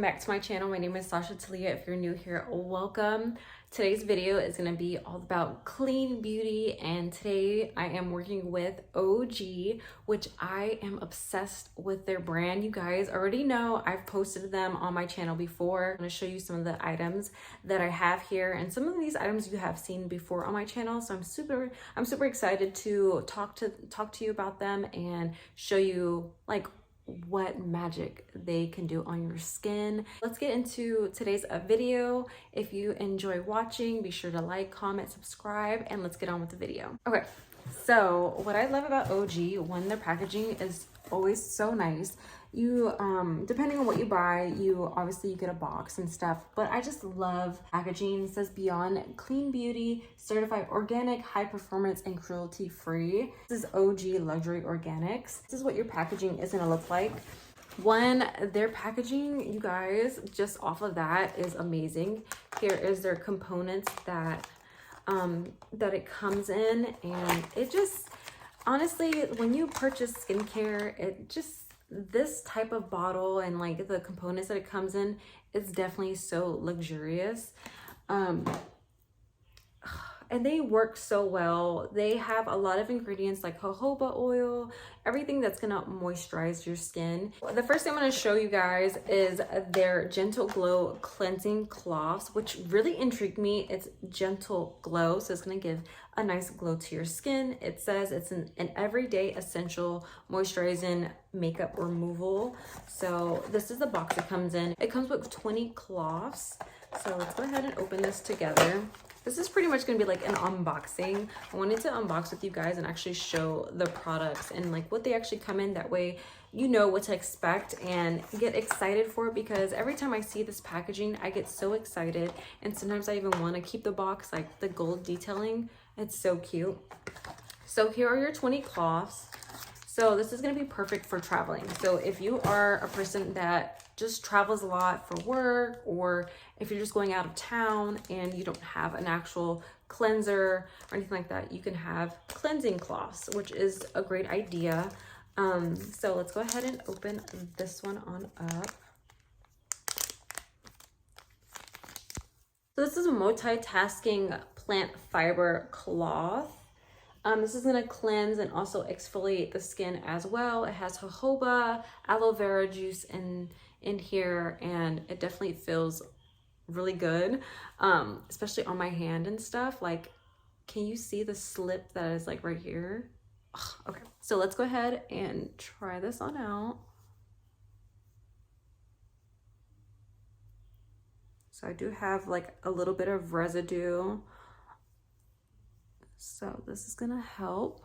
back to my channel. My name is Sasha Talia. If you're new here, welcome. Today's video is going to be all about clean beauty, and today I am working with Ogee, which I am obsessed with their brand. You guys already know I've posted them on my channel before. I'm going to show you some of the items that I have here, and some of these items you have seen before on my channel. So I'm super excited to talk to you about them and show you like what magic they can do on your skin. Let's get into today's video. If you enjoy watching, be sure to like, comment, subscribe, and let's get on with the video. Okay, so what I love about Ogee, one, their packaging is always so nice. You depending on what you buy, you get a box and stuff, but I just love packaging. It says Beyond Clean Beauty, certified organic, high performance, and cruelty free. This is Ogee Luxury Organics. This is what your packaging is gonna look like. One, their packaging, you guys, just off of that is amazing. Here is their components that it comes in, and it just, honestly, when you purchase skincare, it just, this type of bottle and like the components that it comes in is definitely so luxurious. And they work so well. They have a lot of ingredients like jojoba oil, everything that's gonna moisturize your skin. The first thing I'm gonna show you guys is their Gentle Glow cleansing cloths, which really intrigued me. It's gentle glow, so it's gonna give a nice glow to your skin. It says it's an everyday essential moisturizing makeup removal. So this is the box it comes in. It comes with 20 cloths. So let's go ahead and open this together. This is pretty much going to be like an unboxing. I wanted to unbox with you guys and actually show the products and like what they actually come in. That way you know what to expect and get excited for it, because every time I see this packaging, I get so excited. And sometimes I even want to keep the box, like the gold detailing. It's so cute. So here are your 20 cloths. So this is going to be perfect for traveling. So if you are a person that just travels a lot for work, or if you're just going out of town and you don't have an actual cleanser or anything like that, you can have cleansing cloths, which is a great idea. So let's go ahead and open this one on up. So this is a multitasking plant fiber cloth. This is going to cleanse and also exfoliate the skin as well. It has jojoba, aloe vera juice in here, and it definitely feels really good, especially on my hand and stuff. Like, can you see the slip that is like right here? Ugh, okay, so let's go ahead and try this on out. So I do have like a little bit of residue. So this is gonna help.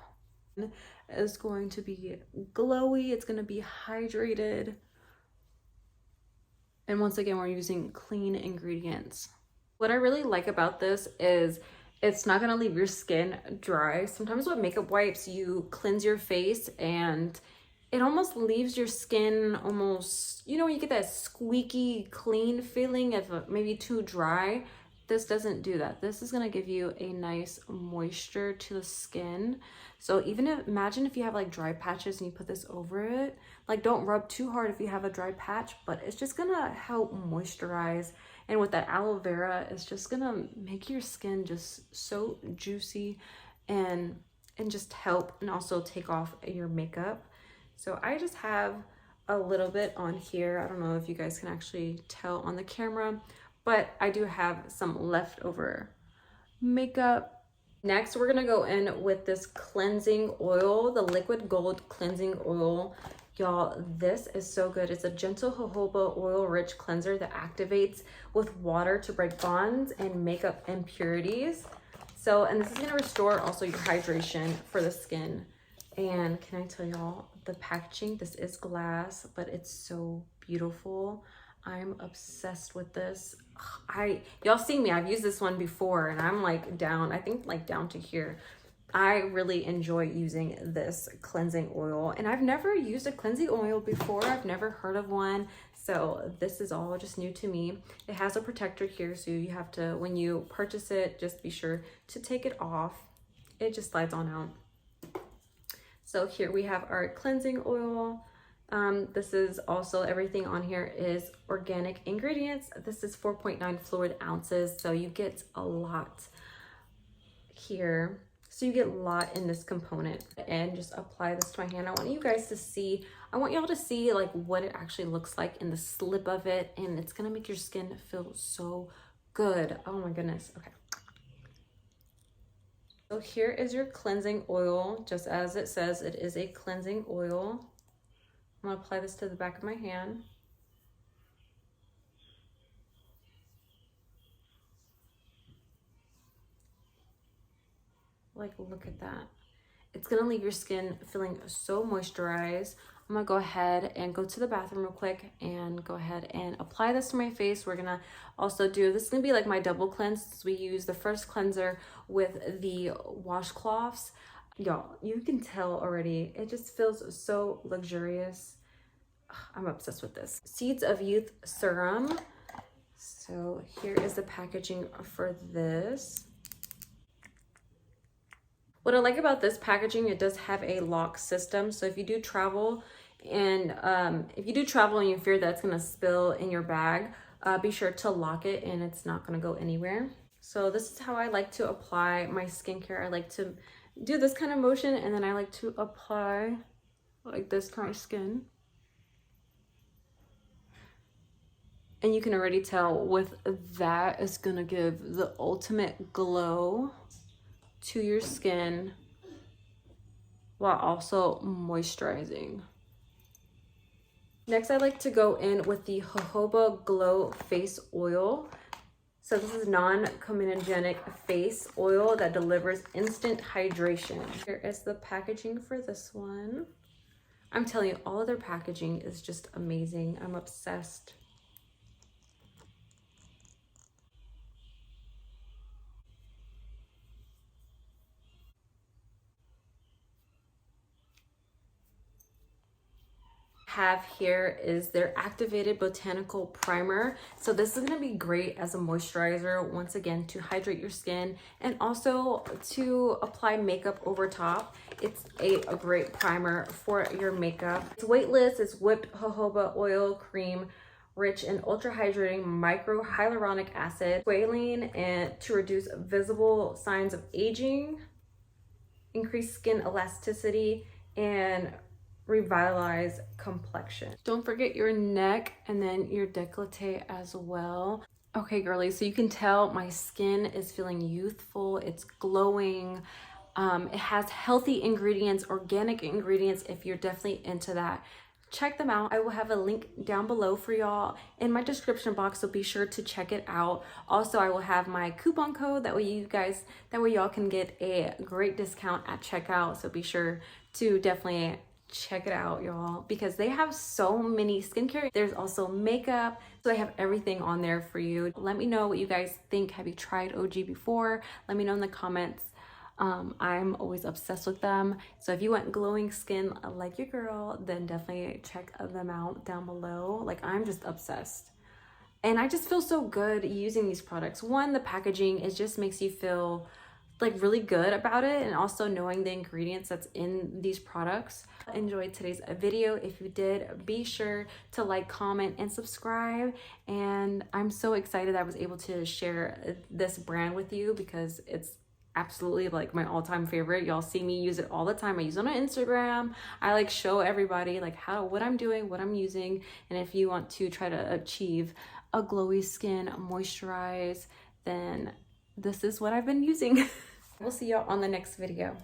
It's going to be glowy, it's gonna be hydrated. And once again, we're using clean ingredients. What I really like about this is it's not gonna leave your skin dry. Sometimes with makeup wipes, you cleanse your face and it almost leaves your skin almost, you know, you get that squeaky clean feeling of maybe too dry. This doesn't do that. This is going to give you a nice moisture to the skin. So even if, imagine if you have like dry patches and you put this over it, like don't rub too hard if you have a dry patch, but it's just going to help moisturize. And with that aloe vera, it's just going to make your skin just so juicy and just help and also take off your makeup. So I just have a little bit on here. I don't know if you guys can actually tell on the camera, but I do have some leftover makeup. Next, we're gonna go in with this cleansing oil, the Liquid Gold Cleansing Oil. Y'all, this is so good. It's a gentle jojoba oil rich cleanser that activates with water to break bonds and makeup impurities. So, and this is gonna restore also your hydration for the skin. And can I tell y'all, the packaging, this is glass, but it's so beautiful. I'm obsessed with this. Y'all see me, I've used this one before and I'm like down, I think like down to here. I really enjoy using this cleansing oil, and I've never used a cleansing oil before. I've never heard of one. So this is all just new to me. It has a protector here, so you have to, when you purchase it, just be sure to take it off. It just slides on out. So here we have our cleansing oil. This is also, everything on here is organic ingredients. This is 4.9 fluid ounces, so you get a lot here. So you get a lot in this component. And just apply this to my hand. I want you guys to see, I want y'all to see like what it actually looks like in the slip of it, and it's gonna make your skin feel so good. Oh my goodness. Okay. So here is your cleansing oil. Just as it says, it is a cleansing oil. I'm gonna apply this to the back of my hand. Like, look at that. It's gonna leave your skin feeling so moisturized. I'm gonna go ahead and go to the bathroom real quick and go ahead and apply this to my face. We're gonna also do, this is gonna be like my double cleanse. So we use the first cleanser with the washcloths. Y'all, you can tell already, it just feels so luxurious. I'm obsessed with this. Seeds of Youth Serum. So here is the packaging for this. What I like about this packaging, it does have a lock system. So if you do travel and you fear that it's gonna spill in your bag, be sure to lock it and it's not gonna go anywhere. So this is how I like to apply my skincare. I like to do this kind of motion, and then I like to apply like this to my skin. And you can already tell with that, it's gonna give the ultimate glow to your skin while also moisturizing. Next, I like to go in with the Jojoba Glow Face Oil. So this is non-comedogenic face oil that delivers instant hydration. Here is the packaging for this one. I'm telling you, all of their packaging is just amazing. I'm obsessed. Have here is their activated botanical primer. So this is going to be great as a moisturizer, once again, to hydrate your skin and also to apply makeup over top. It's a great primer for your makeup. It's weightless. It's whipped jojoba oil cream, rich in ultra hydrating micro hyaluronic acid, squalene, and to reduce visible signs of aging, increase skin elasticity, and revitalize complexion. Don't forget your neck and then your décolleté as well. Okay, girlies, so you can tell my skin is feeling youthful. It's glowing. It has healthy ingredients, organic ingredients, if you're definitely into that. Check them out. I will have a link down below for y'all in my description box, so be sure to check it out. Also, I will have my coupon code, that way y'all can get a great discount at checkout. So be sure to definitely check it out, y'all, because they have so many skincare. There's also makeup, so they have everything on there for you. Let me know what you guys think. Have you tried Ogee before? Let me know in the comments. I'm always obsessed with them. So if you want glowing skin like your girl, then definitely check them out down below. Like, I'm just obsessed. And I just feel so good using these products. One, the packaging, it just makes you feel like really good about it, and also knowing the ingredients that's in these products. Enjoyed today's video. If you did, be sure to like, comment, and subscribe. And I'm so excited that I was able to share this brand with you, because it's absolutely like my all-time favorite. Y'all see me use it all the time. I use it on Instagram. I like show everybody like what I'm doing, what I'm using. And if you want to try to achieve a glowy skin, moisturize, then this is what I've been using. We'll see y'all on the next video.